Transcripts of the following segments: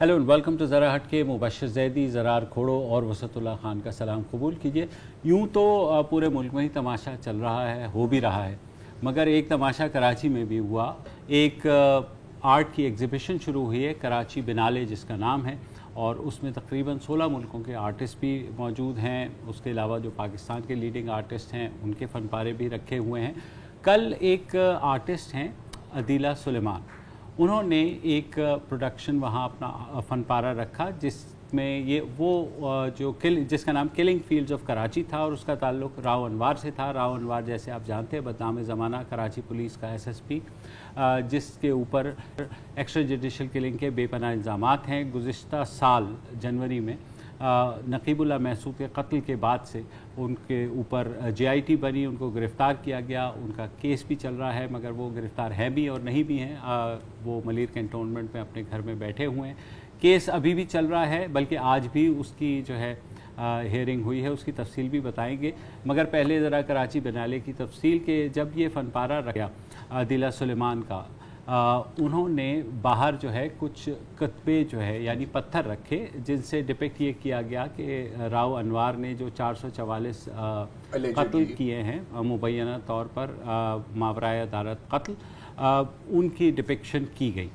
Hello and welcome to ज़रा हट के। मुबशर ज़ैदी, ज़रार खोड़ो और वसतुल्लाह खान का सलाम कबूल कीजिए। यूँ तो पूरे मुल्क में ही तमाशा चल रहा है, हो भी रहा है, मगर एक तमाशा कराची में भी हुआ। एक आर्ट की एग्ज़िबिशन शुरू हुई है कराची बिनाले जिसका नाम है, और उसमें तकरीबन 16 मुल्कों के आर्टिस्ट भी मौजूद हैं। उसके अलावा जो पाकिस्तान के लीडिंग आर्टिस्ट हैं उनके फ़नपारे भी रखे हुए हैं। कल एक आर्टिस्ट हैं अदीला सुलेमान, उन्होंने एक प्रोडक्शन वहाँ अपना फ़नपारा रखा जिसमें ये वो जिसका नाम किलिंग फील्ड्स ऑफ कराची था, और उसका ताल्लुक़ राव अनवार से था। राव अनवार जैसे आप जानते हैं बदनाम ज़माना कराची पुलिस का SSP, जिसके ऊपर एक्स्ट्रा जुडिशल किलिंग के बेपनाह इल्ज़ामात हैं। गुज़िश्ता साल जनवरी में नकीबुल्लाह महसूद के कत्ल के बाद से उनके ऊपर JIT बनी, उनको गिरफ़्तार किया गया। उनका केस भी चल रहा है, मगर वो गिरफ़्तार हैं भी और नहीं भी हैं। वो मलिर कैंटोनमेंट में अपने घर में बैठे हुए हैं। केस अभी भी चल रहा है, बल्कि आज भी उसकी जो है हेयरिंग हुई है, उसकी तफसील भी बताएंगे। मगर पहले ज़रा कराची बिनाले की तफसील के जब ये फ़नपारा रखा अदीला सुलेमान का, उन्होंने बाहर जो है कुछ कतबे जो है यानी पत्थर रखे जिनसे डिपिक्ट ये किया गया कि राव अनवार ने जो 444 कत्ल किए हैं मुबैना तौर पर मावराए अदालत कत्ल, उनकी डिपिक्शन की गई।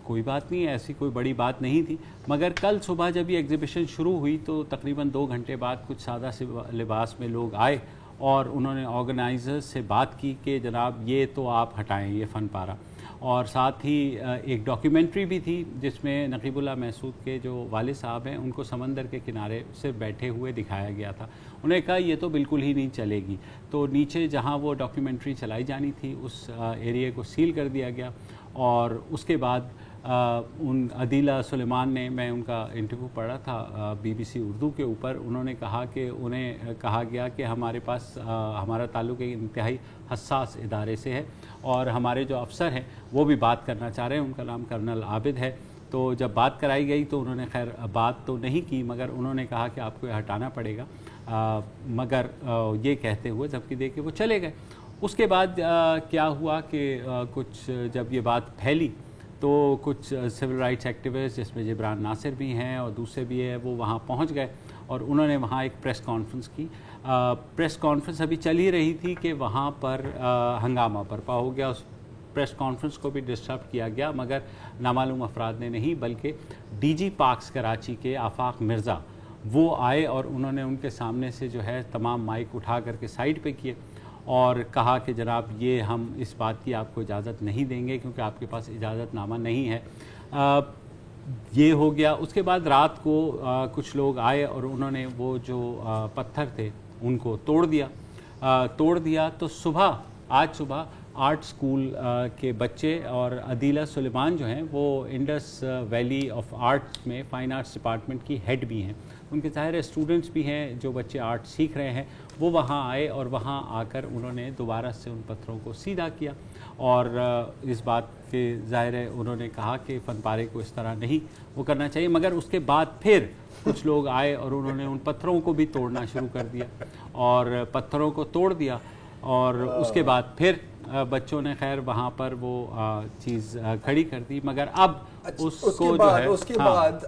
कोई बात नहीं, ऐसी कोई बड़ी बात नहीं थी। मगर कल सुबह जब ये एग्ज़िबिशन शुरू हुई तो तकरीबन 2 घंटे बाद कुछ सादा से लिबास में लोग आए और उन्होंने ऑर्गेनाइज़र्स से बात की कि जनाब ये तो आप हटाएं ये फ़नपारा। और साथ ही एक डॉक्यूमेंट्री भी थी जिसमें नकीबुल्लाह महसूद के जो वालिद साहब हैं उनको समंदर के किनारे से बैठे हुए दिखाया गया था। उन्होंने कहा ये तो बिल्कुल ही नहीं चलेगी, तो नीचे जहां वो डॉक्यूमेंट्री चलाई जानी थी उस एरिया को सील कर दिया गया। और उसके बाद उन अदीला सुलेमान ने, मैं उनका इंटरव्यू पढ़ा था BBC उर्दू के ऊपर, उन्होंने कहा कि उन्हें कहा गया कि हमारे पास हमारा ताल्लुक़ एक इंतहाई हसास इदारे से है और हमारे जो अफसर हैं वो भी बात करना चाह रहे हैं। उनका नाम कर्नल आबिद है। तो जब बात कराई गई तो उन्होंने खैर बात तो नहीं की, मगर उन्होंने कहा कि आपको हटाना पड़ेगा, मगर ये कहते हुए धमकी दे के वो चले गए। उसके बाद क्या हुआ कि कुछ जब ये बात फैली तो कुछ सिविल राइट्स एक्टिविस्ट जिसमें जिब्रान नासिर भी हैं और दूसरे भी हैं, वो वहाँ पहुँच गए और उन्होंने वहाँ एक प्रेस कॉन्फ्रेंस की। प्रेस कॉन्फ्रेंस अभी चल ही रही थी कि वहाँ पर हंगामा बरपा हो गया। उस प्रेस कॉन्फ्रेंस को भी डिस्टर्ब किया गया, मगर नामालूम अफराद ने नहीं, बल्कि DG पार्क्स कराची के आफाक मिर्ज़ा वो आए और उन्होंने उनके सामने से जो है तमाम माइक उठा करके साइड पे किए और कहा कि जनाब ये हम इस बात की आपको इजाज़त नहीं देंगे क्योंकि आपके पास इजाज़तनामा नहीं है। ये हो गया। उसके बाद रात को कुछ लोग आए और उन्होंने वो जो पत्थर थे उनको तोड़ दिया। तो आज सुबह आर्ट स्कूल के बच्चे और अदीला सुलेमान जो हैं वो इंडस वैली ऑफ आर्ट में फ़ाइन आर्ट्स डिपार्टमेंट की हेड भी हैं। उनके ज़ाहिर स्टूडेंट्स भी हैं जो बच्चे आर्ट सीख रहे हैं, वो वहाँ आए और वहाँ आकर उन्होंने दोबारा से उन पत्थरों को सीधा किया और इस बात के ज़ाहिर है उन्होंने कहा कि फ़नपारे को इस तरह नहीं वो करना चाहिए। मगर उसके बाद फिर कुछ लोग आए और उन्होंने उन पत्थरों को भी तोड़ना शुरू कर दिया और पत्थरों को तोड़ दिया। और उसके बाद फिर बच्चों ने खैर वहाँ पर वो चीज़ खड़ी कर दी। मगर अब उसको जो है उसके बाद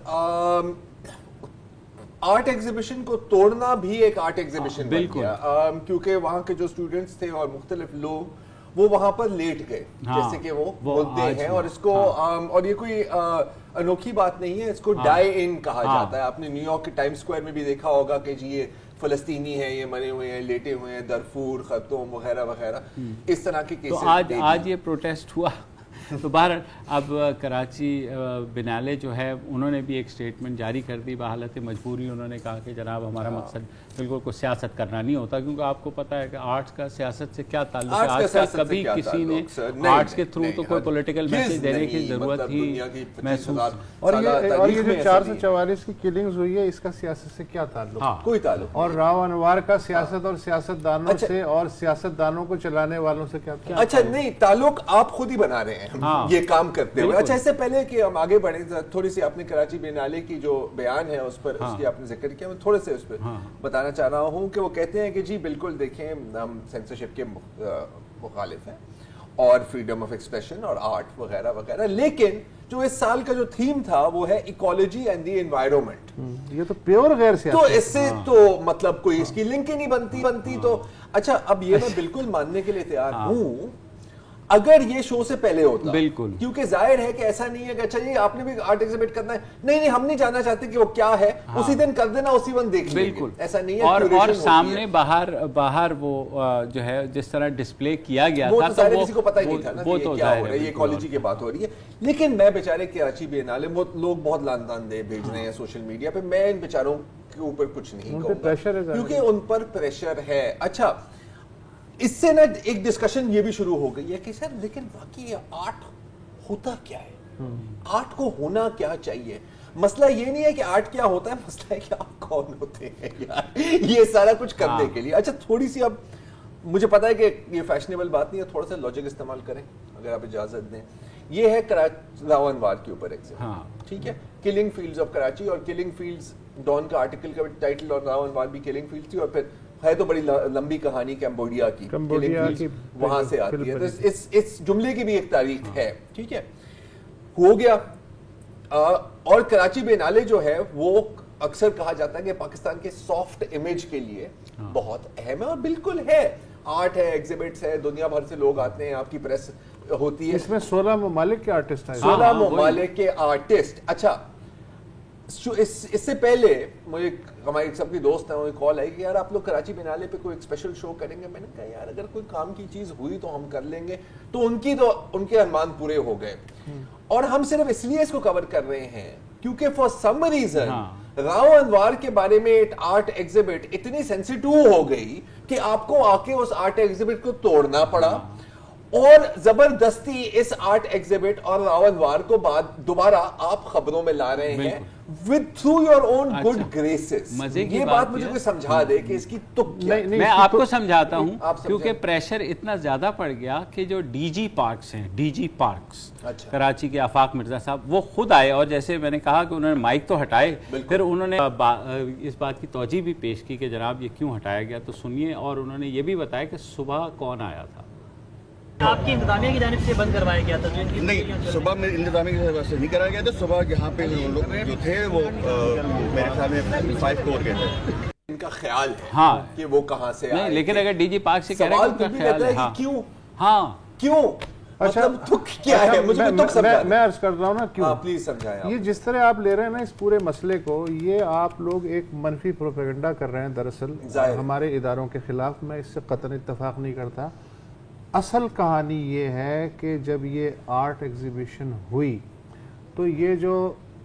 आर्ट एग्जीबिशन को तोड़ना भी एक आर्ट एग्जीबिशन बन गया, क्योंकि वहाँ के जो स्टूडेंट्स थे और मुख्तलिफ लोग वो वहाँ पर लेट गए, जैसे कि वो बोलते हैं। और इसको और ये कोई अनोखी बात नहीं है, इसको डाई इन कहा जाता है। आपने न्यूयॉर्क के टाइम स्क्वायर में भी देखा होगा कि जी ये फ़लस्तीनी है, ये मरे हुए हैं, लेटे हुए हैं, दरफूर, खतूम वगैरह वगैरह इस तरह के केसेस। तो आज ये प्रोटेस्ट हुआ। तो बहरहाल अब कराची बिनाले जो है उन्होंने भी एक स्टेटमेंट जारी कर दी। बहालत मजबूरी उन्होंने कहा कि जनाब हमारा मकसद बिल्कुल कोई सियासत करना नहीं होता, क्योंकि आपको पता है कि आर्ट्स का सियासत से क्या ताल्लुक है। आज तक कभी किसी ने आर्ट्स के थ्रू तो कोई पॉलिटिकल मैसेज देने की जरूरत ही महसूस। और ये जो 444 की किलिंग्स हुई है इसका सियासत से क्या ताल्लुक? कोई ताल्लुक। और राव अनवार का सियासत और सियासतदानों से और सियासतदानों को चलाने वालों से क्या? अच्छा नहीं, ताल्लुक आप खुद ही बना रहे हैं ये काम करते हुए। अच्छा, इससे पहले कि हम आगे बढ़े, थोड़ी सी आपने कराची बिनाले की जो बयान है उस पर उसकी आपने जिक्र किया, मैं थोड़े से उस पर बताना चाह रहा हूँ कि वो कहते हैं कि जी बिल्कुल देखें हम सेंसरशिप के मुखालिफ हैं اور فریڈم آف ایکسپریشن اور آرٹ وغیرہ وغیرہ. لیکن جو اس سال کا جو تھیم تھا وہ ہے ایکولوجی اینڈ دی انوائرمنٹ. یہ تو پیور غیر سیاسی. تو اس سے تو مطلب کوئی اس کی لنک ہی نہیں بنتی. تو اچھا اب یہ میں بالکل ماننے کے لیے تیار ہوں اگر یہ شو سے پہلے ہوتا. بالکل. کیونکہ ظاہر ہے کہ ایسا نہیں ہے کہ اچھا جی آپ نے بھی آرٹ ایگزیبٹ کرنا ہے, نہیں ہم نہیں جاننا چاہتے کہ وہ کیا ہے, اسی دن کر دینا, اسی وقت دیکھ لیں. بالکل ایسا نہیں ہے. اور سامنے باہر وہ جو ہے جس طرح ڈسپلے کیا گیا تھا تو وہ کسی کو پتہ ہی نہیں تھا نا کہ کیا ہو رہا ہے, یہ ایکولوجی کی بات ہو رہی ہے. لیکن میں بیچارے کراچی بینالے لوگ بہت لان دے بھیج رہے ہیں سوشل میڈیا پہ, میں ان بیچاروں کے اوپر کچھ نہیں کہوں گا کیونکہ ان پر پریشر ہے. اچھا اس سے نا ایک ڈسکشن یہ بھی شروع ہو گئی ہے کہ سر لیکن واقعی آرٹ ہوتا کیا ہے, آرٹ کو ہونا کیا چاہیے. مسئلہ یہ نہیں ہے کہ آرٹ کیا ہوتا ہے, مسئلہ ہے کہ آپ کون ہوتے ہیں یار یہ سارا کچھ کرنے کے لیے. اچھا تھوڑی سی اب مجھے پتا ہے کہ یہ فیشنیبل بات نہیں ہے, تھوڑا سا لاجک استعمال کریں اگر آپ اجازت دیں. یہ ہے راو انوار کے اوپر ایگزیبٹ, ٹھیک ہے, کلنگ فیلڈز آف کراچی, اور کلنگ فیلڈز ڈان کا آرٹیکل کا ٹائٹل, اور راو انوار بھی کلنگ فیلڈ تھی, اور پھر ہے تو بڑی لمبی کہانی کمبوڈیا کی, وہاں سے آتی ہے. تو اس جملے کی بھی ایک تاریخ ہے, ٹھیک ہے, ہو گیا. اور کراچی بینالے جو ہے وہ اکثر کہا جاتا ہے کہ پاکستان کے سافٹ امیج کے لیے بہت اہم ہے, اور بالکل ہے. آرٹ ہے, ایگزیبٹس ہے, دنیا بھر سے لوگ آتے ہیں, آپ کی پریس ہوتی ہے. اس میں 16 ممالک کے آرٹسٹ ہیں, 16 ممالک کے آرٹسٹ. اچھا اس سے پہلے مجھے ہماری سب کی دوست ہیں, وہ کال آئی کہ یار آپ لوگ کراچی بینالے پہ کوئی ایک اسپیشل شو کریں گے. میں نے کہا یار اگر کوئی کام کی چیز ہوئی تو ہم کر لیں گے. تو ان کے ارمان پورے ہو گئے, اور ہم صرف اس لیے اس کو کور کر رہے ہیں کیونکہ فار سم ریزن راو انوار کے بارے میں آرٹ ایگزیبٹ اتنی سینسیٹیو ہو گئی کہ آپ کو آ کے اس آرٹ ایگزیبٹ کو توڑنا پڑا, اور زبردستی اس آرٹ ایگزیبٹ اور راو انوار کو دوبارہ آپ خبروں میں لا رہے ہیں through your own good graces. یہ بات مجھے کوئی سمجھا دے کہ اس کی تو میں آپ کو سمجھاتا ہوں, کیونکہ پریشر اتنا زیادہ پڑ گیا کہ جو ڈی جی پارکس ہیں, ڈی جی پارکس کراچی کے آفاق مرزا صاحب, وہ خود آئے, اور جیسے میں نے کہا کہ انہوں نے مائک تو ہٹائے, پھر انہوں نے اس بات کی توجہ بھی پیش کی کہ جناب یہ کیوں ہٹایا گیا, تو سنیے. اور انہوں نے یہ بھی بتایا کہ صبح کون آیا تھا. آپ کی انتظامیہ کی جانب سے بند کروایا گیا تھا؟ نہیں, صبح میں انتظامیہ کی طرف سے نہیں کرایا گیا تھا. صبح یہاں پہ لوگ جو تھے وہ میرے خیال میں 5 کروڑ کے تھے. ان کا خیال ہے کہ وہ کہاں سے آئے, لیکن اگر ڈی جی پارک سے کہہ رہے ہیں کہ خیال ہے کیوں, ہاں کیوں, مطلب تک کیا ہے, مجھے تک سمجھا. میں عرض کر رہا ہوں نا کیوں, پلیز سمجھائیں. یہ جس طرح آپ لے رہے ہیں نا اس پورے مسئلے کو, یہ آپ لوگ ایک منفی پروپیگنڈا کر رہے ہیں دراصل ہمارے اداروں کے خلاف. میں اس سے قطعاً اتفاق نہیں کرتا. اصل کہانی یہ ہے کہ جب یہ آرٹ ایگزیبیشن ہوئی تو یہ جو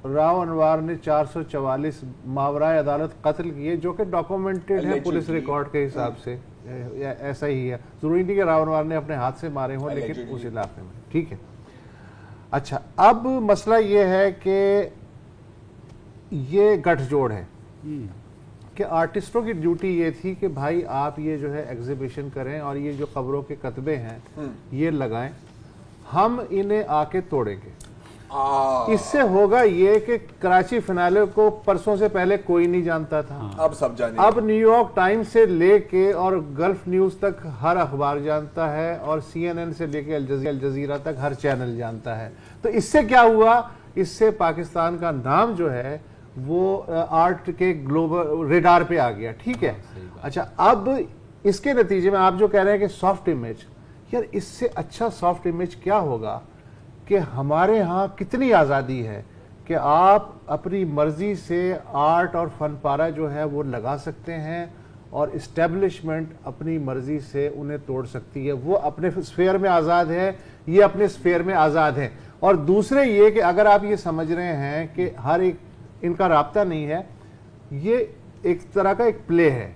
راو انوار نے 444 ماورائے عدالت قتل کیے, جو کہ ڈاکومنٹڈ ہے پولیس ریکارڈ کے حساب سے, ایسا ہی ہے, ضروری نہیں کہ راو انوار نے اپنے ہاتھ سے مارے ہوں, لیکن اس علاقے میں, ٹھیک ہے. اچھا اب مسئلہ یہ ہے کہ یہ گٹھ جوڑ ہے کہ آرٹسٹوں کی ڈیوٹی یہ تھی کہ بھائی آپ یہ جو ہے ایگزیبیشن کریں اور یہ جو خبروں کے کتبے ہیں یہ لگائیں, ہم انہیں آ کے توڑیں گے. اس سے ہوگا یہ کہ کراچی فنالے کو پرسوں سے پہلے کوئی نہیں جانتا تھا, اب سب جانے, اب نیو یارک ٹائمز سے لے کے اور گلف نیوز تک ہر اخبار جانتا ہے, اور CNN سے لے کے الجزیرہ تک ہر چینل جانتا ہے. تو اس سے کیا ہوا, اس سے پاکستان کا نام جو ہے وہ آرٹ کے گلوبل ریڈار پہ آ گیا, ٹھیک ہے. اچھا اب اس کے نتیجے میں آپ جو کہہ رہے ہیں کہ سافٹ امیج, یار اس سے اچھا سافٹ امیج کیا ہوگا کہ ہمارے ہاں کتنی آزادی ہے کہ آپ اپنی مرضی سے آرٹ اور فن پارہ جو ہے وہ لگا سکتے ہیں, اور اسٹیبلشمنٹ اپنی مرضی سے انہیں توڑ سکتی ہے. وہ اپنے سفیر میں آزاد ہے, یہ اپنے سفیر میں آزاد ہیں. اور دوسرے یہ کہ اگر آپ یہ سمجھ رہے ہیں کہ ہر ایک ان کا رابطہ نہیں ہے, یہ ایک طرح کا ایک پلے ہے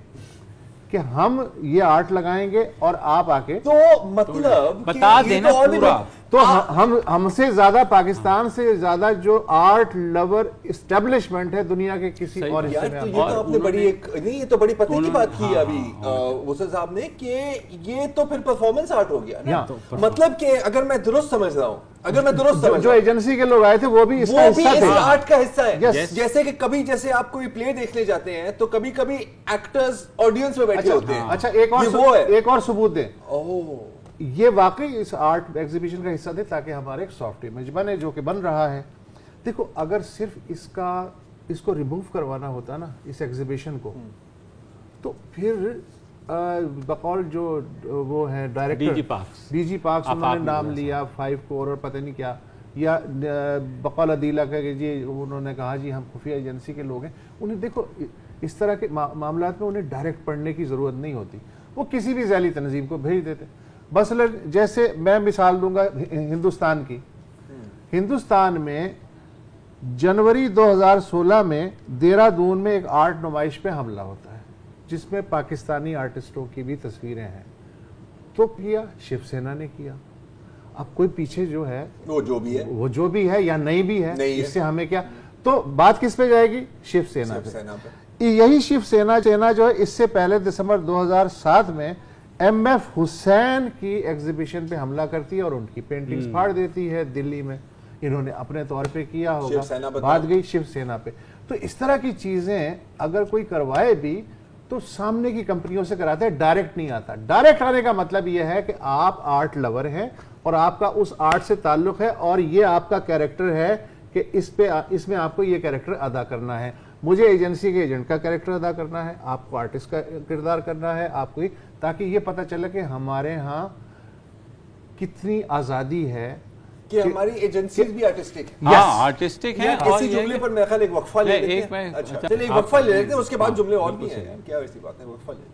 کہ ہم یہ آرٹ لگائیں گے اور آپ آ کے تو مطلب بتا دینا پورا. تو ہم سے زیادہ, پاکستان سے زیادہ جو آرٹ لور اسٹیبلشمنٹ ہے دنیا کے کسی اور حصے میں. یہ تو آپ نے بڑی ایک نہیں, یہ تو بڑی پتے کی بات کی ابھی وصل صاحب نے کہ یہ تو پھر پرفارمنس آرٹ ہو گیا نا. مطلب کہ اگر میں درست سمجھ رہا ہوں, جو ایجنسی کے لوگ آئے تھے وہ بھی اس آرٹ کا حصہ ہے. جیسے کہ کبھی جیسے آپ کوئی پلے دیکھنے جاتے ہیں تو کبھی کبھی ایکٹرز آڈینس میں بیٹھے ہوتے ہیں. اچھا ایک اور ثبوت دیں, یہ واقعی اس آرٹ ایگزیبیشن کا حصہ تھے تاکہ ہمارے ایک سافٹ امیج بنے جو کہ بن رہا ہے. دیکھو اگر صرف اس کو ریموو کروانا ہوتا نا اس ایگزیبیشن کو, تو پھر بقول جو وہ ہے ڈائریکٹر ڈی جی پارکس انہوں نے نام لیا 5 کروڑ اور پتہ نہیں کیا, یا بقول عدیلہ کا کہ جی انہوں نے کہا جی ہم خفیہ ایجنسی کے لوگ ہیں. انہیں دیکھو اس طرح کے معاملات میں انہیں ڈائریکٹ پڑھنے کی ضرورت نہیں ہوتی, وہ کسی بھی ذیلی تنظیم کو بھیج دیتے. مثلا جیسے میں مثال دوں گا ہندوستان کی. ہندوستان میں جنوری 2016 میں دہرادون میں ایک آرٹ نمائش پہ حملہ ہوتا ہے جس میں پاکستانی آرٹسٹوں کی بھی تصویریں ہیں. تو کیا شیو سینا نے کیا. اب کوئی پیچھے جو ہے وہ جو بھی ہے یا نہیں بھی ہے اس سے ہمیں کیا. تو بات کس پہ جائے گی؟ شیو سینا پہ. یہی شیو سینا جو ہے اس سے پہلے دسمبر 2007 میں ایم ایف حسین کی ایگزیبیشن پہ حملہ کرتی ہے اور ان کی پینٹنگز پھاڑ دیتی ہے دلی میں. انہوں نے اپنے طور پہ کیا ہوگا, بات گئی شیو سینا پہ. تو اس طرح کی چیزیں اگر کوئی کروائے بھی تو سامنے کی کمپنیوں سے کراتے ہیں, ڈائریکٹ نہیں آتا. ڈائریکٹ آنے کا مطلب یہ ہے کہ آپ آرٹ لور ہیں اور آپ کا اس آرٹ سے تعلق ہے اور یہ آپ کا کیریکٹر ہے کہ اس میں آپ کو یہ کیریکٹر ادا کرنا ہے. مجھے ایجنسی کے ایجنٹ کا کیریکٹر ادا کرنا ہے, آپ کو آرٹسٹ کا کردار کرنا ہے, آپ کو تاکہ یہ پتہ چلے کہ ہمارے ہاں کتنی آزادی ہے کہ ہماری ایجنسیز بھی آرٹسٹک ہیں. آرٹسٹک ہیں. اسی جملے پر میرے خیال ایک وقفہ لے لیتے ہیں. اچھا چلیے ایک وقفہ لے لیتے ہیں, اس کے بعد جملے اور بھی ہیں. کیا ایسی بات ہے, وقفہ لے.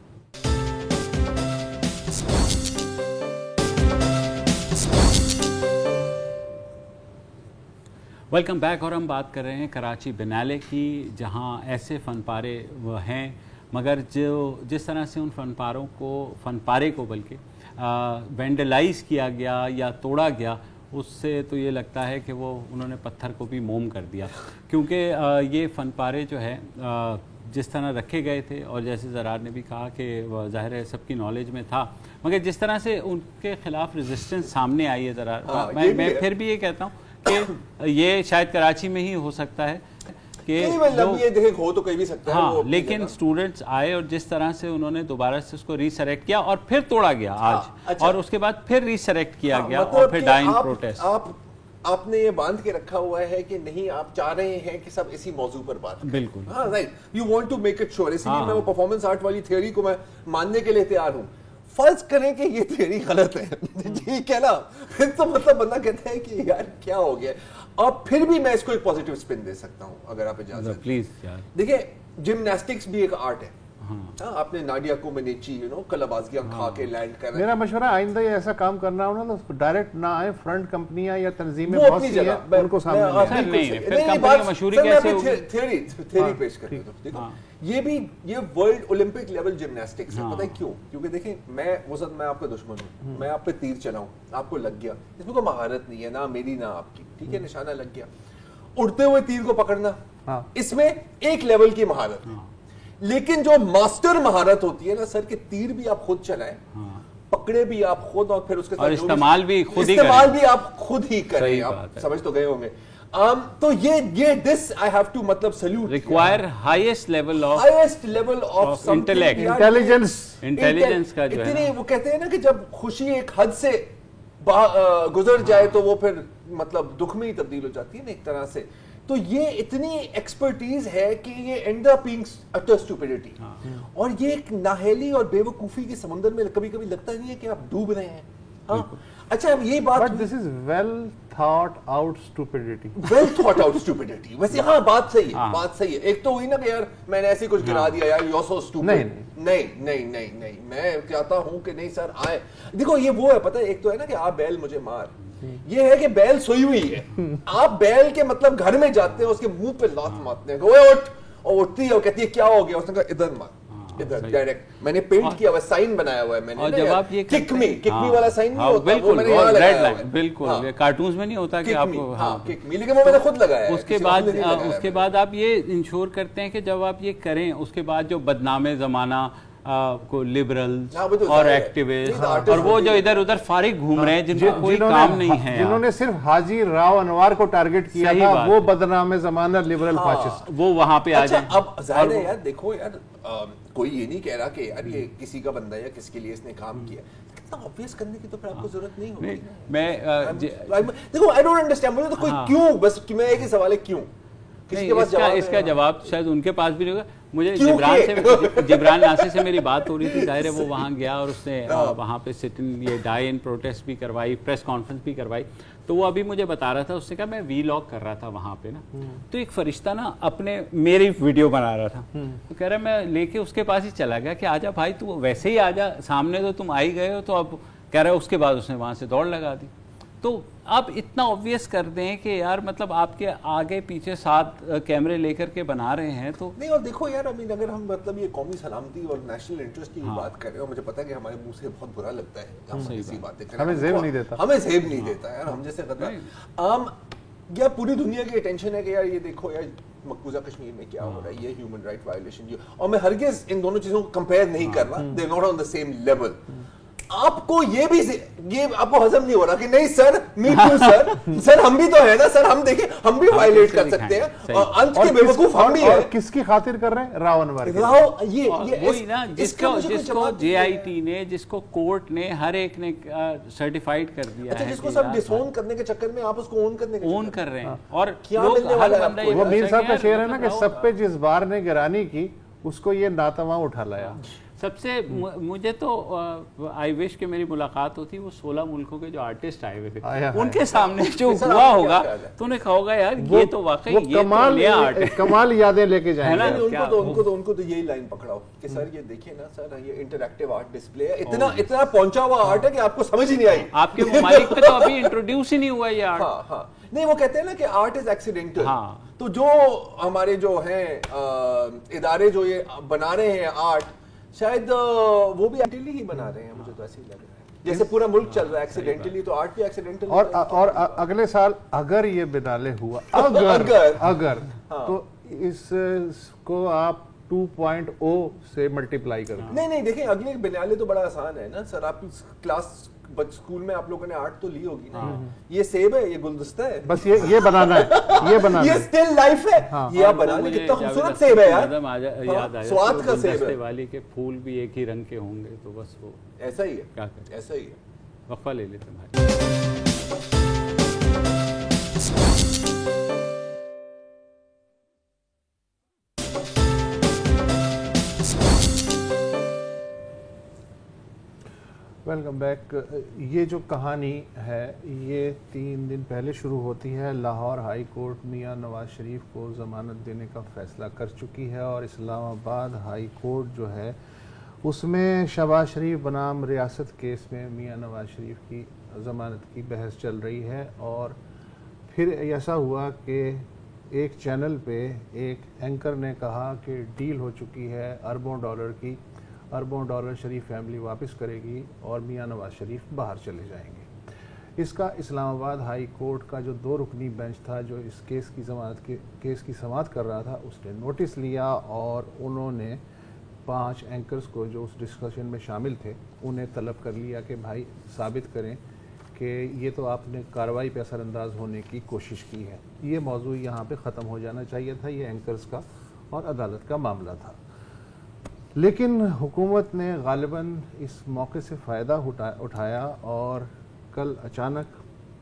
Welcome back. اور ہم بات کر رہے ہیں کراچی بینالے کی, جہاں ایسے فن پارے ہیں مگر جس طرح سے ان فن پارے کو بلکہ وینڈلائز کیا گیا یا توڑا گیا, اس سے تو یہ لگتا ہے کہ وہ انہوں نے پتھر کو بھی موم کر دیا. کیونکہ یہ فن پارے جو ہے جس طرح رکھے گئے تھے اور جیسے زرار نے بھی کہا کہ ظاہر ہے سب کی نالج میں تھا, مگر جس طرح سے ان کے خلاف ریزسٹنس سامنے آئی ہے زرار, میں پھر بھی یہ کہتا ہوں کہ یہ شاید کراچی میں ہی ہو سکتا ہے کہ ہو تو کہیں بھی سکتا ہے. ہاں لیکن اسٹوڈنٹس آئے اور جس طرح سے انہوں نے دوبارہ سے اس کو ریسریکٹ کیا اور پھر توڑا گیا آج, اور اس کے بعد پھر ریسریکٹ کیا گیا اور پھر ڈائنگ پروٹیسٹ. آپ نے یہ باندھ کے رکھا ہوا ہے کہ نہیں, آپ چاہ رہے ہیں کہ سب اسی موضوع پر بات کریں. بالکل. ہاں right, you want to make it sure. اسی لیے میں وہ پرفارمنس آرٹ والی تھیوری کو میں ماننے کے لیے تیار ہوں. فرض کریں کہ یہ تھیوری غلط ہے, ٹھیک ہے نا, پھر تو مطلب بندہ کہتا ہے کہ یار کیا ہو گیا. اور پھر بھی میں اس کو ایک پازیٹیو سپن دے سکتا ہوں اگر آپ اجازت. پلیز. دیکھیں جمناسٹکس بھی ایک آرٹ ہے. آپ نے نادیا کومنیچی کلابازیاں کھا کے لینڈ کر رہے ہیں. میرا مشورہ آئندہ یہ ایسا کام کرنا ہونا تو ڈائریکٹ نہ آئے, فرنٹ کمپنیاں یا تنظیمیں بہت سی ہیں ان کو سامنے تھیوری پیش کرتے ہوں. دیکھو یہ ورلڈ اولمپک لیول جمناسٹکس ہے. پتہ ہے کیوں؟ کیونکہ دیکھیں میں آپ کا دشمن ہوں, میں آپ پہ تیر چلاؤں, آپ کو لگ گیا, اس میں کوئی مہارت نہیں ہے, نہ میری نہ آپ کی, ٹھیک ہے, نشانہ لگ گیا. اڑتے ہوئے تیر کو پکڑنا, اس میں ایک لیول کی مہارت ہے. لیکن جو ماسٹر مہارت ہوتی ہے نا سر, کہ تیر بھی آپ خود چلائیں, پکڑے بھی آپ خود, اور پھر اس کے ساتھ استعمال بھی آپ خود ہی کریں. آپ سمجھ تو گئے ہوں گے. تو یہ دس آئی ہیو ٹو مطلب salute require highest level of intelligence کا جو ہے. وہ کہتے ہیں نا کہ جب خوشی ایک حد سے گزر جائے تو وہ پھر مطلب دکھ میں ہی تبدیل ہو جاتی ہے نا ایک طرح سے. تو یہ اتنی ایکسپرٹیز ہے کہ یہ اینڈ اپ بینگ اٹر اسٹوپڈیٹی, اور یہ ایک ناہیلی اور بے وقوفی کے سمندر میں کبھی کبھی لگتا نہیں ہے کہ آپ ڈوب رہے ہیں. ہاں اچھا, اب یہی بات, but this is well thought out stupidity. Well thought out stupidity. ویسے ہاں بات صحیح ہے, بات صحیح ہے. ایک تو ہوئی نا کہ یار میں نے ایسے کچھ گرا دیا, یار یو سو اسٹوپڈ. نہیں, میں چاہتا ہوں کہ نہیں سر آئے. دیکھو یہ وہ ہے, پتہ ہے, ایک تو ہے نا کہ آپ بیل مجھے مار, یہ ہے کہ بیل سوئی ہوئی ہے, آپ بیل کے مطلب گھر میں جاتے ہیں, اس کے منہ پہ لات مارتے ہیں, وہ اٹھ, اور اٹھتی ہے اور کہتی ہے کیا ہو گیا, اس نے کہا ادھر مار, ادھر ڈائریکٹ. میں نے پینٹ کیا ہوا سائن بنایا ہوا ہے میں نے, اور جب آپ یہ کک می والا سائن نہیں ہوتا, وہ میں نے یہاں لگایا ہوا ہے. بالکل کارٹونز میں نہیں ہوتا کہ آپ کو, ہاں کک می, لیکن وہ میں نے خود لگایا ہے. اس کے بعد آپ یہ انشور کرتے ہیں کہ جب آپ یہ کریں اس کے بعد جو بدنام زمانہ کو لبرلز اور ایکٹیوسٹ اور وہ جو ادھر ادھر فارغ گھوم رہے ہیں جن کو کوئی کام نہیں ہے, جنہوں نے صرف حاجی راو انوار کو ٹارگٹ کیا تھا, وہ بدنام زمانہ لبرل فاشسٹ, وہ وہاں پہ آ جائیں. اب ظاہر ہے یار, دیکھو یار, کوئی یہ نہیں کہہ رہا کہ یار یہ کسی کا بندہ ہے یا کس کے لیے اس نے کام کیا. इतना ऑब्वियस करने की तो फिर आपको जरूरत नहीं होगी। मैं देखो आई डोंट अंडरस्टैंड, मुझे तो कोई क्यों, बस मैं एक ही सवाल है क्यों, किसी के पास इसका जवाब शायद उनके पास भी नहीं होगा। मुझे जिब्रान नासिर से मेरी बात हो रही थी, जाहिर है वो वहाँ गया और उसने वहाँ पे सिट इन ये डाई इन प्रोटेस्ट भी करवाई, प्रेस कॉन्फ्रेंस भी करवाई। तो वो अभी मुझे बता रहा था, उसने कहा मैं वीलॉग कर रहा था वहाँ पे ना, तो एक फरिश्ता ना अपने मेरी वीडियो बना रहा था, तो कह रहा मैं लेके उसके पास ही चला गया कि आजा भाई तू वैसे ही आजा, सामने तो तुम आ ही गए हो, तो अब कह रहा है उसके बाद उसने वहाँ से दौड़ लगा दी। तो आप इतना ऑब्वियस कर दें कि यार मतलब आपके आगे पीछे 7 कैमरे लेकर के बना रहे हैं तो नहीं। और देखो यार, अगर हम मतलब ये कौमी सलामती और नेशनल इंटरेस्ट की बात कर रहे हो, मुझे पता है कि हमारे मुंह से बहुत बुरा लगता है हम ऐसी बातें करें, हमें जेब नहीं देता, हमें जेब नहीं देता यार, हम जैसे यार पूरी दुनिया की अटेंशन है कि यार ये देखो यार मकबूजा कश्मीर में क्या हो रहा है, ये ह्यूमन राइट वायलेशन, और मैं हरगिज इन दोनों चीजों को कंपेयर नहीं कर रहा, they not on the same level. आपको ये आपको हजम नहीं हो रहा कि नहीं सर, मी टू सर हम भी तो है ना सर, हम देखें हम भी वायलेट कर सकते हैं, और अंत के बेवकूफ हम भी है। किसकी खातिर कर रहे हैं? रावणवार ये वही ना जिसको जेआईटी ने, जिसको कोर्ट ने, हर एक ने सर्टिफाइड कर दिया है, जिसको सब डिसोन करने के चक्कर में आप उसको ओन कर रहे हैं। और वो मीर साहब का शेर है ना कि सब पे जिस बार ने गिरानी की उसको ये नातवा उठा लाया। सबसे मुझे तो आई विश कि मेरी मुलाकात होती वो 16 मुल्कों के जो आर्टिस्ट आए हुए थे, उनके सामने जो हुआ होगा तो उन्हें कहा होगा यार ये तो वाकई ये कमाल यादें लेके जाएंगे। उनको तो यही लाइन पकड़ाओ कि सर ये देखिए ना सर, ये इंटरैक्टिव आर्ट डिस्प्ले है, इतना पहुंचा हुआ आर्ट है कि आपको समझ ही नहीं आई, आपके ममालिक पे तो अभी इंट्रोड्यूस ही नहीं हुआ ये आर्ट। नहीं, वो कहते हैं ना कि आर्ट इज एक्सीडेंटल। तो जो हमारे जो हैं इदारे जो ये बना रहे हैं आर्ट, शायद वो भी एक्सीडेंटली ही बना रहे हैं, मुझे तो ऐसे ही लग रहा है। जैसे पूरा मुल्क चल रहा है एक्सीडेंटली, तो आर्ट भी एक्सीडेंटल। और अगले साल अगर ये बिनाले हुआ, अगर तो इसको आप 2.0 से मल्टीप्लाई कर दें। नहीं देखिए, अगले बिनाले तो बड़ा आसान है ना सर, आप क्लास स्कूल में आप लोगों ने आर्ट तो ली होगी ना, ये सेब है, ये गुलदस्ता है, बस ये बनाना है, ये स्टिल लाइफ है, ये आप बना लें, कितना खूबसूरत सेब है यार, याद आया स्वाद का सेब है। वाली के फूल भी एक ही रंग के होंगे, तो बस वो ऐसा ही है, क्या करें, ऐसा ही है। वक्फा ले लेते हैं भाई। Welcome back. ये जो कहानी है ये 3 दिन पहले शुरू होती है। लाहौर हाई कोर्ट मियां नवाज शरीफ को ज़मानत देने का फ़ैसला कर चुकी है और इस्लामाबाद हाई कोर्ट जो है उसमें शहबाज शरीफ बनाम रियासत केस में मियां नवाज शरीफ की ज़मानत की बहस चल रही है। और फिर ऐसा हुआ कि एक चैनल पे एक एंकर ने कहा कि डील हो चुकी है अरबों डॉलर की, अरबों डॉलर शरीफ फैमिली वापस करेगी और मियां नवाज शरीफ बाहर चले जाएंगे। इसका इस्लामाबाद हाई कोर्ट का जो 2 रुकनी बेंच था जो इस केस की समाअत कर रहा था, उसने नोटिस लिया और उन्होंने 5 एंकर्स को जो उस डिस्कशन में शामिल थे उन्हें तलब कर लिया कि भाई साबित करें कि ये तो आपने कार्रवाई पे असरअंदाज होने की कोशिश की है। ये मौजू यहाँ पे ख़त्म हो जाना चाहिए था, ये एंकर्स का और अदालत का मामला था। लेकिन हुकूमत ने गालिबन इस मौके से फ़ायदा उठाया और कल अचानक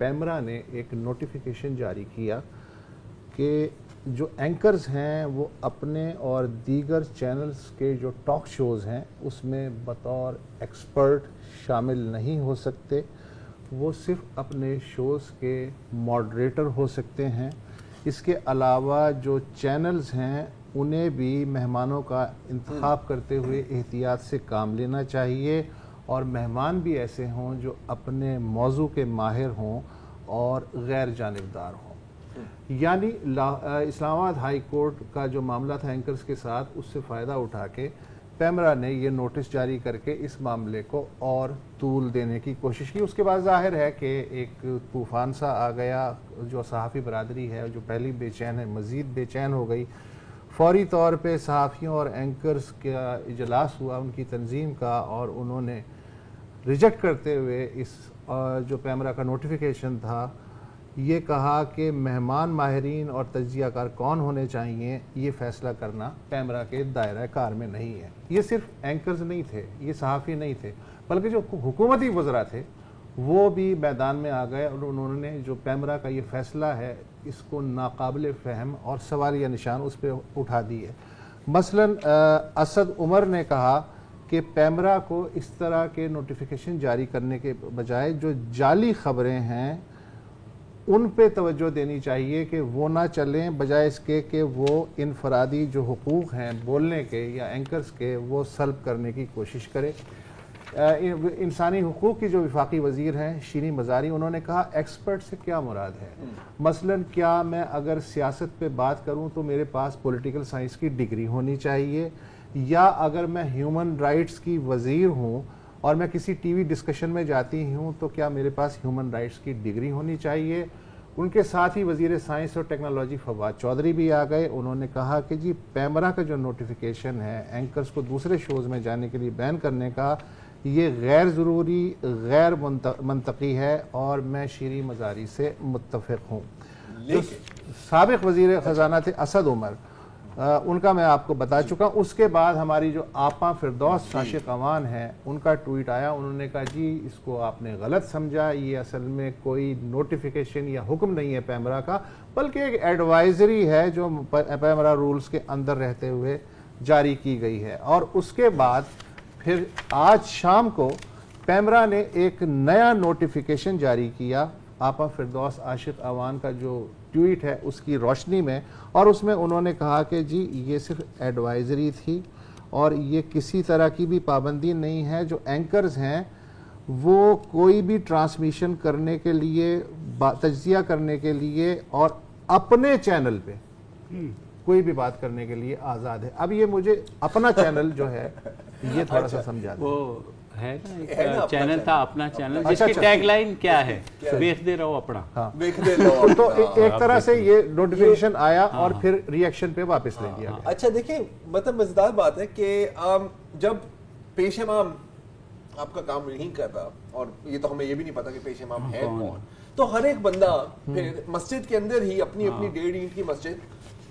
पैमरा ने एक नोटिफिकेशन जारी किया कि जो एंकर्स हैं वो अपने और दीगर चैनल्स के जो टॉक शोज़ हैं उसमें बतौर एक्सपर्ट शामिल नहीं हो सकते, वो सिर्फ अपने शोज़ के मॉडरेटर हो सकते हैं। इसके अलावा जो चैनल्स हैं उन्हें भी मेहमानों का इंतखाब करते हुए एहतियात से काम लेना चाहिए और मेहमान भी ऐसे हों जो अपने मौजू के माहिर हों और गैर जानिबदार हों। यानी इस्लामाबाद हाई कोर्ट का जो मामला था एंकर्स के साथ, उससे फ़ायदा उठा के पैमरा ने ये नोटिस जारी करके इस मामले को और तूल देने की कोशिश की। उसके बाद जाहिर है कि एक तूफ़ान सा आ गया, जो सहाफ़ी बरादरी है जो पहली बेचैन है मज़ीद बेचैन हो गई। फौरी तौर पे सहाफ़ियों और एंकर्स का इजलास हुआ उनकी तंजीम का और उन्होंने रिजेक्ट करते हुए इस जो पैमरा का नोटिफिकेशन था ये कहा कि मेहमान माहिरीन और तज्जियाकार कौन होने चाहिए ये फ़ैसला करना पैमरा के दायरा कार में नहीं है। ये सिर्फ एंकर्स नहीं थे, ये सहाफ़ी नहीं थे, बल्कि जो हुकूमती वज़रा थे वो भी मैदान में आ गए और उन्होंने जो पैमरा का ये फैसला है इसको नाकाबिल फ़हम और सवालिया निशान उस पर उठा दिए। मसलन असद उमर ने कहा कि पैमरा को इस तरह के नोटिफिकेशन जारी करने के बजाय जो जाली ख़बरें हैं उन पे तवज्जो देनी चाहिए कि वो ना चलें, बजाय इसके कि वो इनफरादी जो हुकूक़ हैं बोलने के या एंकर्स के वो सल्ब करने की कोशिश करे। इंसानी हुकूक़ की जो वफाकी वज़ीर हैं शीरी मज़ारी, उन्होंने कहा एक्सपर्ट से क्या मुराद है। मसलन क्या मैं अगर सियासत पे बात करूं तो मेरे पास पॉलिटिकल साइंस की डिग्री होनी चाहिए, या अगर मैं ह्यूमन राइट्स की वज़ीर हूं और मैं किसी टीवी डिस्कशन में जाती हूं तो क्या मेरे पास ह्यूमन राइट्स की डिग्री होनी चाहिए। उनके साथ ही वज़ीर साइंस और टेक्नोलॉजी फवाद चौधरी भी आ गए। उन्होंने कहा कि जी पैमरा का जो नोटिफिकेशन है एंकर्स को दूसरे शोज़ में जाने के लिए बैन करने का, ये गैर ज़रूरी, गैर मंतकी है और मैं शीरी मज़ारी से मुत्तफ़िक़ हूँ। जो साबिक़ वज़ीर ख़ज़ाना थे असद उमर, उनका मैं आपको बता चुका। उसके बाद हमारी जो आपा फिरदौस आशिक अवान है उनका ट्वीट आया, उन्होंने कहा जी इसको आपने गलत समझा, ये असल में कोई नोटिफिकेशन या हुक्म नहीं है पैमरा का, बल्कि एक एडवाइजरी है जो पैमरा रूल्स के अंदर रहते हुए जारी की गई है। और उसके बाद फिर आज शाम को पैमरा ने एक नया नोटिफिकेशन जारी किया आपा फिरदौस आशिक अवान का जो ट्वीट है उसकी रोशनी में, और उसमें उन्होंने कहा कि जी ये सिर्फ एडवाइजरी थी और ये किसी तरह की भी पाबंदी नहीं है। जो एंकर्स हैं वो कोई भी ट्रांसमिशन करने के लिए, तज्जिया करने के लिए और अपने चैनल पे कोई भी बात करने के लिए आज़ाद है। अब ये मुझे अपना चैनल जो है ये थोड़ा सा समझा दो। वो है ना एक चैनल था अपना चैनल जिसकी टैगलाइन क्या है, देखते रहो अपना। हाँ। देखते रहो। तो एक तरह से ये नोटिफिकेशन आया और फिर रिएक्शन पे वापस ले लिया गया। अच्छा देखिए, मतलब मजेदार बात है कि जब पेश इमाम आपका काम नहीं कर रहा, और ये तो हमें ये भी नहीं पता कि पेश इमाम है कौन, तो हर एक बंदा फिर मस्जिद के अंदर ही अपनी अपनी 1.5 ईंट की मस्जिद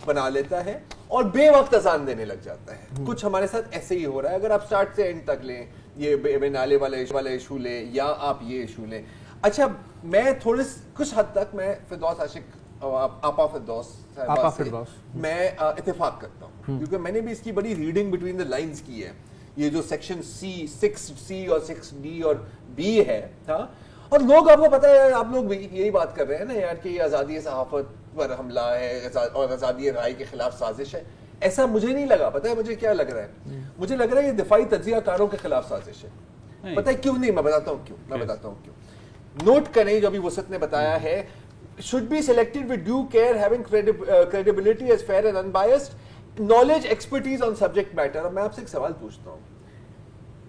बना लेता है और बेवक्त अजान देने लग जाता है। कुछ हमारे साथ ऐसे ही हो रहा है। अगर आप स्टार्ट से एंड तक लें, ये नाले वाले इशू लें या आप ये इशू लें। अच्छा, मैं थोड़े कुछ हद तक मैं फिरदौस आशिक आपा फिरदौस मैं इत्तेफाक करता हूँ, क्योंकि मैंने भी इसकी बड़ी रीडिंग बिटवीन द लाइंस की है। ये जो सेक्शन C और 6D और B है, हाँ, और लोग, आपको पता है, आप लोग भी यही बात कर रहे हैं ना यार कि ये आज़ादी सहाफ़त पर हमला है और आज़ादी राय के खिलाफ साजिश है। ऐसा मुझे नहीं लगा। पता है मुझे क्या लग रहा है? मुझे लग रहा है ये दिफाई तज्जियाकारों के खिलाफ साजिश है। पता है क्यों नहीं? मैं बताता हूँ क्यों। नोट करें जो अभी वसत ने बताया है, should be selected with due care, having credibility as fair and unbiased, knowledge, expertise on subject matter। अब मैं आपसे एक सवाल पूछता हूँ,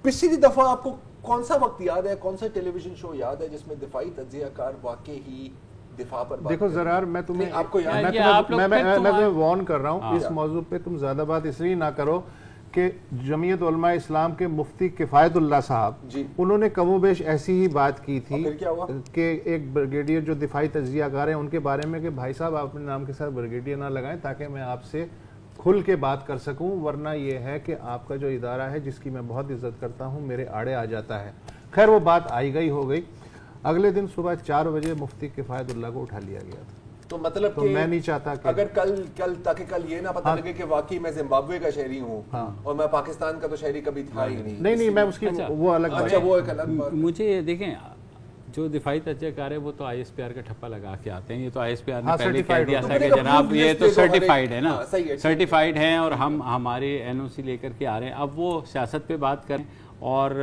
पिछली दफा आपको कौन सा वक्त याद है, कौन सा टेलीविजन शो याद है जिसमें दिफाई तज्जियाकार वाकई ही दिफा पर बात? देखो ज़रार, मैं तुम्हें आपको याद, मैं तुम्हें वार्न कर रहा हूँ, इस मौजू पे तुम ज्यादा बात इसलिए ना करो कि जमीयत उलमा इस्लाम के मुफ्ती किफ़ायतुल्लाह साहब, उन्होंने कमोबेश ऐसी ही बात की थी कि एक ब्रिगेडियर जो दिफाई तज्जियाकार हैं उनके बारे में कि भाई साहब आप अपने नाम के साथ ब्रिगेडियर ना लगाएं ताकि मैं आपसे खुल के बात कर सकूं, वरना ये है कि आपका जो इदारा है जिसकी मैं बहुत इज्जत करता हूं मेरे आड़े आ जाता है। खैर वो बात आई गई हो गई। अगले दिन सुबह 4 बजे मुफ्ती किफ़ायतुल्लाह को उठा लिया गया था। तो मतलब तो मैं नहीं चाहता कि अगर कल ये ना पता लगे कि वाकई मैं जिम्बाब्वे का शहरी हूँ और मैं पाकिस्तान का तो शहरी कभी था ही नहीं। मैं उसकी वो अलग बात। अच्छा, वो एक अलग बात। मुझे देखें, जो दिफाई तज्जियाकार है वो तो ISPR का ठप्पा लगा के आते हैं। ये तो ISPR ने पहले कह दिया था कि जनाब ये तो सर्टिफाइड है ना, सर्टिफाइड हैं और हम हमारे NOC लेकर के आ रहे हैं। अब वो सियासत पे बात करें और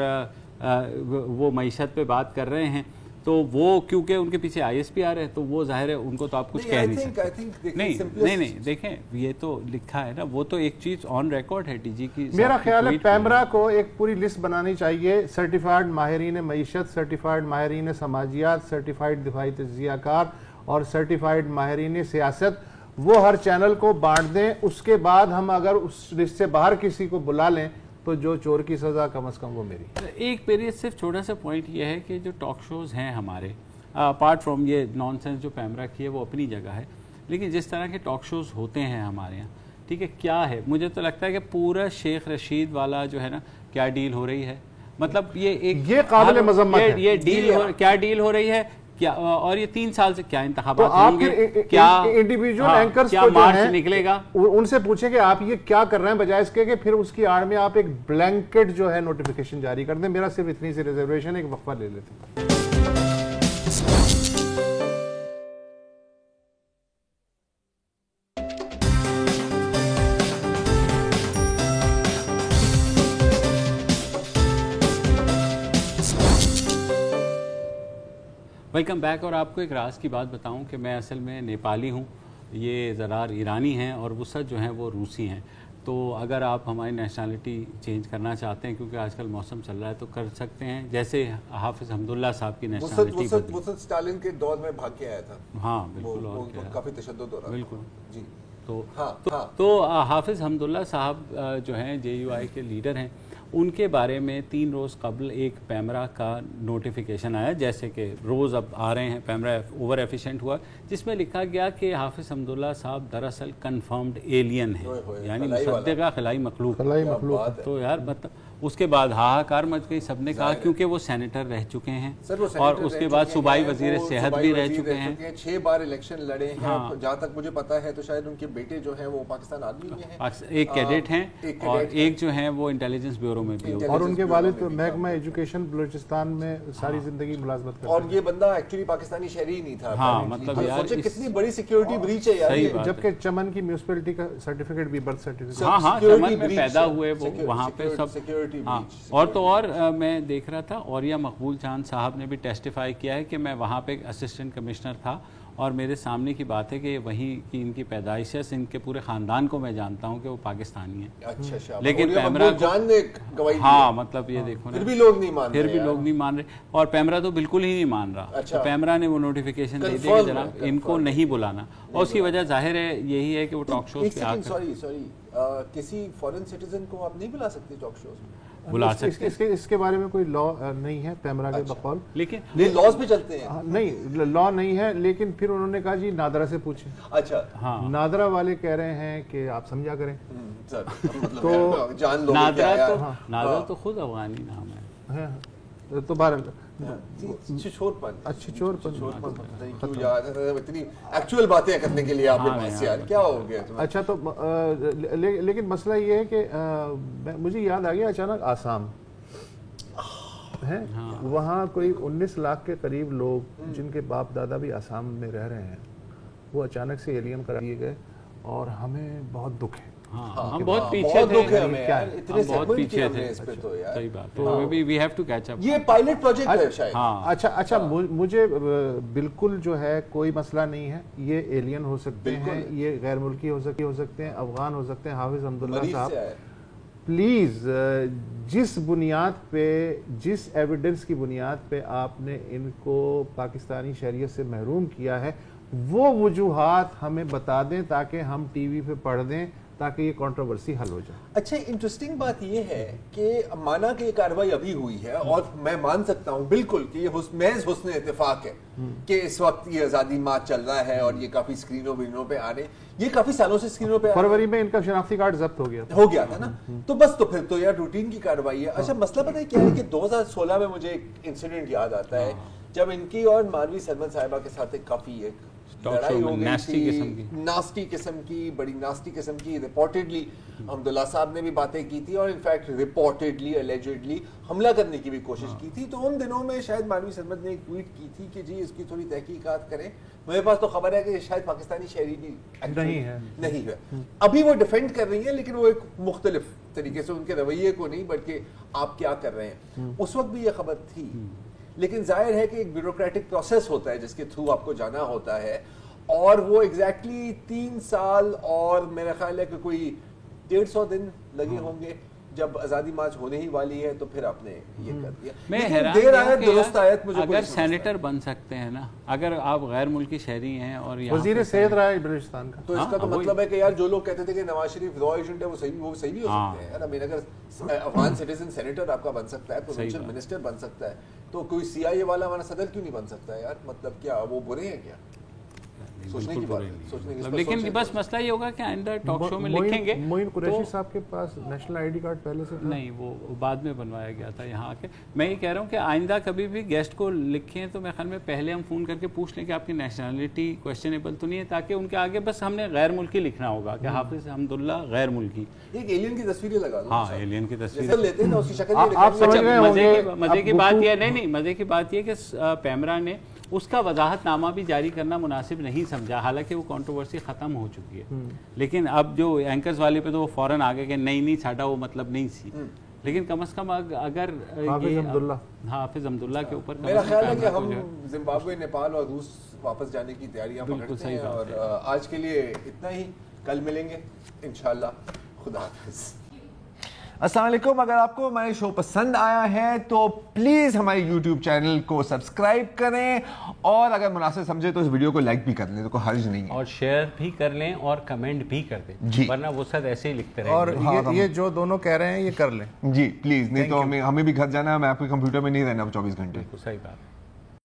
वो मईशत पे बात कर रहे हैं, तो वो क्योंकि उनके पीछे ISPR है तो वो जाहिर है उनको तो आप कुछ कह नहीं सकते। नहीं देखें, ये तो लिखा है ना, वो तो एक चीज ऑन रिकॉर्ड है TG की। मेरा ख्याल है पैमरा को एक पूरी लिस्ट बनानी चाहिए, सर्टिफाइड माहिरीन मईशत, सर्टिफाइड माहिरीन समाजियात, सर्टिफाइड दिफाई तज्जियाकार और सर्टिफाइड माहिरीन सियासत। वो हर चैनल को बांट दें। उसके बाद हम अगर उस लिस्ट से बाहर किसी को बुला लें तो जो चोर की सज़ा कम से कम वो मेरी। एक मेरी सिर्फ छोटा सा पॉइंट ये है कि जो टॉक शोज़ हैं हमारे, अपार्ट फ्रॉम ये नॉनसेंस जो पैमरा की है वो अपनी जगह है, लेकिन जिस तरह के टॉक शोज़ होते हैं हमारे यहाँ, ठीक है, क्या है, मुझे तो लगता है कि पूरा शेख रशीद वाला जो है ना, क्या डील हो रही है, مطلب یہ قابل مذمت ہے. یہ ڈیل کیا ڈیل ہو رہی ہے کیا, اور یہ 3 سال سے کیا انتخابات ہوں گے, کیا انڈیویجول اینکرز کیا مارچ نکلے گا, ان سے پوچھیں کہ آپ یہ کیا کر رہے ہیں, بجائے اس کے کہ پھر اس کی آڑ میں آپ ایک بلینکٹ جو ہے نوٹیفیکیشن جاری کر دیں. میرا صرف اتنی سی ریزرویشن, ایک وقفہ لے لیتے ہیں. Welcome back. اور آپ کو ایک راز کی بات بتاؤں کہ میں اصل میں نیپالی ہوں, یہ زرار ایرانی ہیں اور وسعت جو ہیں وہ روسی ہیں. تو اگر آپ ہماری نیشنلٹی چینج کرنا چاہتے ہیں, کیونکہ آج کل موسم چل رہا ہے, تو کر سکتے ہیں. جیسے حافظ حمداللہ صاحب کی نیشنلٹی وسعت اسٹالن کے دور میں بھاگ کے آیا تھا. ہاں بالکل, اور کافی تشدد ہو رہا. بالکل جی. تو حافظ حمداللہ صاحب جو ہیں JUI کے لیڈر ہیں, ان کے بارے میں 3 روز قبل ایک پیمرا کا نوٹیفیکیشن آیا, جیسے کہ روز اب آ رہے ہیں, پیمرا اوور ایفیشینٹ ہوا, جس میں لکھا گیا کہ حافظ حمداللہ صاحب دراصل کنفرمڈ ایلین ہیں, یعنی مصدقہ خلائی مخلوق. تو یار مطلب اس کے بعد ہاہاکار مچ گئی, سب نے کہا, کیونکہ وہ سینیٹر رہ چکے ہیں اور اس کے بعد صوبائی وزیر صحت بھی رہ چکے ہیں, 6 بار الیکشن لڑے ہیں. جہاں تک مجھے پتا ہے تو شاید ان کے بیٹے جو ہیں وہ پاکستان آرمی میں ہیں, ایک کیڈٹ ہیں, اور ایک جو ہیں وہ انٹیلیجنس بیورو میں بھی, اور ان کے والد محکمہ ایجوکیشن بلوچستان میں ساری زندگی ملازمت کرتے ہیں. اور یہ بندہ ایکچولی پاکستانی شہری ہی نہیں تھا. ہاں مطلب یار کتنی بڑی سیکیورٹی بریچ ہے یار. جبکہ چمن کی میونسپلٹی کا سرٹیفکیٹ بھی, برتھ سرٹیفکیٹ, ہاں چمن میں پیدا ہوئے وہ, وہاں پہ سب سیکیورٹی. اور میں دیکھ رہا تھا, اوریا مقبول چاند صاحب نے بھی ٹیسٹیفائی کیا ہے کہ میں وہاں پہ اسسٹنٹ کمشنر تھا, اور میرے سامنے کی بات ہے کہ وہیں کی ان کی پیدائش ہے, ان کے پورے خاندان کو میں جانتا ہوں کہ وہ پاکستانی ہیں. لیکن پیمرا ہاں مطلب یہ دیکھو نا, پھر بھی لوگ نہیں مان رہے, اور پیمرا تو بالکل ہی نہیں مان رہا. تو پیمرا نے وہ نوٹیفیکیشن دے دیا کہ جناب ان کو نہیں بلانا, اور اس کی وجہ ظاہر ہے یہی ہے کہ وہ ٹاک شوز پہ آ کر کسی فورن سٹیزن کو آپ نہیں بلا سکتے ٹاک شوز میں, بلا سکتے. اس کے بارے میں کوئی لا نہیں ہے پیمرا کے بقول, لیکن لاز بھی چلتے ہیں. نہیں لا نہیں ہے, لیکن پھر انہوں نے کہا جی نادرا سے پوچھیں. اچھا ہاں, نادرا والے کہہ رہے ہیں کہ آپ سمجھا کریں. تو نادرا تو خود افغانی نام ہے. تو بہرحال اچھی چور اتنی ایکچوئل باتیں کرنے کے لیے آپ کے پاس یار کیا ہو گیا. اچھا تو لیکن مسئلہ یہ ہے کہ مجھے یاد آ گیا اچانک آسام ہے, وہاں کوئی 19 لاکھ کے قریب لوگ جن کے باپ دادا بھی آسام میں رہ رہے ہیں, وہ اچانک سے ایلین قرار دیے گئے, اور ہمیں بہت دکھ ہے. ہم بہت پیچھے تھے. صحیح بات ہے, we have to catch up. یہ پائلٹ پروجیکٹ ہے شاید. اچھا مجھے بالکل جو ہے کوئی مسئلہ نہیں ہے, یہ ایلین ہو سکتے ہیں, یہ غیر ملکی ہو سکتے ہیں, افغان ہو سکتے ہیں. حافظ حمداللہ صاحب پلیز, جس بنیاد پہ, جس ایویڈنس کی بنیاد پہ آپ نے ان کو پاکستانی شہریت سے محروم کیا ہے, وہ وجوہات ہمیں بتا دیں تاکہ ہم ٹی وی پہ پڑھ دیں, تاکہ یہ کنٹروورسی حل ہو جائے. اچھا انٹرسٹنگ بات یہ ہے کہ مانا کہ یہ کارروائی ابھی ہوئی ہے, اور میں مان سکتا ہوں بالکل کہ یہ محض حسن اتفاق ہے کہ اس وقت یہ آزادی مارچ چل رہا ہے اور یہ کافی اسکرینوں وینوں پہ آ رہے ہیں, یہ کافی سالوں سے اسکرینوں پہ. فروری میں ان کا شناختی کارڈ ضبط ہو گیا تھا نا, تو بس تو پھر تو یار روٹین کی کارروائی ہے. اچھا مسئلہ پتہ ہے کیا ہے کہ 2016 میں مجھے ایک انسیڈنٹ یاد آتا ہے, جب ان کی اور مانوی سلمان صاحبہ کے ساتھ ایک کافی ایک لڑائی ہو گئی تھی, ناسٹی قسم کی, بڑی ناسٹی قسم کی. رپورٹڈلی حمداللہ صاحب نے بھی باتیں کی تھی, اور انفیکٹ رپورٹڈلی الیجڈلی حملہ کرنے کی بھی کوشش کی تھی. تو ان دنوں میں شاید مانوی سلمت نے ایک ٹویٹ کی تھی کہ جی اس کی تھوڑی تحقیقات کریں. میرے پاس تو خبر ہے کہ شاید پاکستانی شہری نہیں ہے. ابھی وہ ڈیفینڈ کر رہی ہیں, لیکن وہ ایک مختلف طریقے سے, ان کے رویے کو نہیں بلکہ آپ کیا کر رہے ہیں. اس وقت بھی یہ خبر تھی, لیکن ظاہر ہے کہ ایک بیوروکریٹک پروسیس ہوتا ہے جس کے تھرو آپ کو جانا ہوتا ہے, اور وہ ایگزیکٹلی 3 سال اور میرا خیال ہے کہ کوئی 150 دن لگے ہوں گے جب آزادی مارچ ہونے ہی والی ہے, تو پھر آپ نے یہ کر دیا. میں حیران ہوں کہ اگر سینیٹر بن سکتے ہیں نا, اگر آپ غیر ملکی شہری ہیں اور وزیر صحت رہا ہے بلوچستان کا, تو اس کا تو مطلب ہے کہ یار جو لوگ کہتے تھے کہ نواز شریف لا ایجنٹ ہے وہ صحیح بھی ہو سکتے ہیں. امین اگر افغان سٹیزن سینیٹر آپ کا بن سکتا ہے, پروونشل منسٹر بن سکتا ہے, تو کوئی CIA والا ہمارا صدر کیوں نہیں بن سکتا ہے یار؟ مطلب کیا وہ برے ہیں کیا؟ सोचने की बात है, सोचने की। लेकिन बस मसला ये होगा कि आइंदा टॉक शो में लिखेंगे। मोइन कुरैशी साहब के पास नेशनल आईडी कार्ड पहले से था? नहीं, वो बाद में बनवाया गया था यहाँ आके। मैं ये कह रहा हूँ कि आइंदा कभी भी गेस्ट को लिखें तो मैं ख्याल में पहले हम फ़ोन करके पूछ लें कि आपकी नेशनलिटी क्वेश्चनेबल तो नहीं है, ताकि उनके आगे बस हमने गैर मुल्की लिखना होगा कि हाफिज हमदुल्ला गैर मुल्की। एक एलियन की तस्वीरें लगा दो। हाँ, एलियन की तस्वीर लेते हैं ना उसकी शक्ल। आप समझ रहे होंगे। मजे की बात यह नहीं, मजे की बात यह कि पैमरा ने उसका वजाहतनामा भी जारी करना मुनासिब नहीं समझा, हालांकि वो कंट्रोवर्सी ख़त्म हो चुकी है। लेकिन अब जो एंकर्स वाले पे तो वो फ़ौरन आगे के नहीं साडा वो मतलब नहीं सी, लेकिन कम से कम अगर हाफिज हमदुल्ला के ऊपर मेरा ख्याल है कि हम जिम्बाब्वे, नेपाल और रूस वापस जाने की तैयारियां पकड़ते हैं। और आज के लिए इतना ही, कल मिलेंगे इंशाल्लाह। खुदा हाफिज़। अस्सलाम वालेकुम। अगर आपको हमारे शो पसंद आया है तो प्लीज़ हमारे YouTube चैनल को सब्सक्राइब करें, और अगर मुनासिब समझे तो इस वीडियो को लाइक भी कर लें, तो कोई हर्ज नहीं है, और शेयर भी कर लें और कमेंट भी कर दें जी, वरना वो सब ऐसे ही लिखते रहें। और ये जो दोनों कह रहे हैं ये कर लें जी प्लीज़, नहीं तो हमें भी घर जाना है, मैं आपके कंप्यूटर में नहीं रहना 24 घंटे। सही बात।